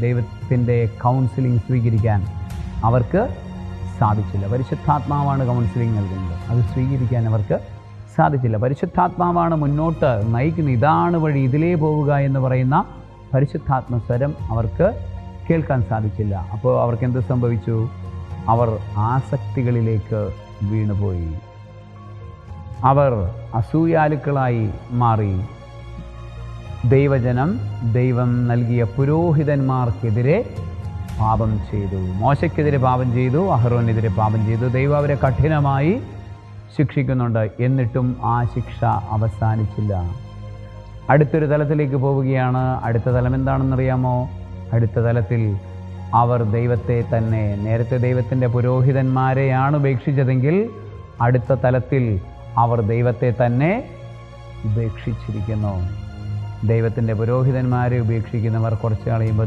ദൈവത്തിൻ്റെ കൗൺസിലിംഗ് സ്വീകരിക്കാൻ അവർക്ക് സാധിച്ചില്ല. പരിശുദ്ധാത്മാവാണ് കൗൺസിലിംഗ് നൽകുന്നത്, അത് സ്വീകരിക്കാൻ അവർക്ക് സാധിച്ചില്ല. പരിശുദ്ധാത്മാവാണ് മുന്നോട്ട് നയിക്കുന്നത്, ഇതാണ് വഴി, ഇതിലേ പോവുക എന്ന് പറയുന്ന പരിശുദ്ധാത്മസ്വരം അവർക്ക് കേൾക്കാൻ സാധിച്ചില്ല. അപ്പോൾ അവർക്ക് എന്ത് സംഭവിച്ചു? അവർ ആസക്തികളിലേക്ക് വീണുപോയി. അവർ അസൂയാലുക്കളായി മാറി. ദൈവജനം ദൈവം നൽകിയ പുരോഹിതന്മാർക്കെതിരെ പാപം ചെയ്തു. മോശയ്ക്കെതിരെ പാപം ചെയ്തു, അഹരോനെതിരെ പാപം ചെയ്തു. ദൈവം അവരെ കഠിനമായി ശിക്ഷിക്കുന്നുണ്ട്. എന്നിട്ടും ആ ശിക്ഷ അവസാനിച്ചില്ല. അടുത്തൊരു തലത്തിലേക്ക് പോവുകയാണ്. അടുത്ത തലം എന്താണെന്നറിയാമോ? അടുത്ത തലത്തിൽ അവർ ദൈവത്തെ തന്നെ, നേരത്തെ ദൈവത്തിൻ്റെ പുരോഹിതന്മാരെയാണ് ഉപേക്ഷിച്ചതെങ്കിൽ അടുത്ത തലത്തിൽ അവർ ദൈവത്തെ തന്നെ ഉപേക്ഷിച്ചിരിക്കുന്നു. ദൈവത്തിൻ്റെ പുരോഹിതന്മാരെ ഉപേക്ഷിക്കുന്നവർ കുറച്ച് കളയുമ്പോൾ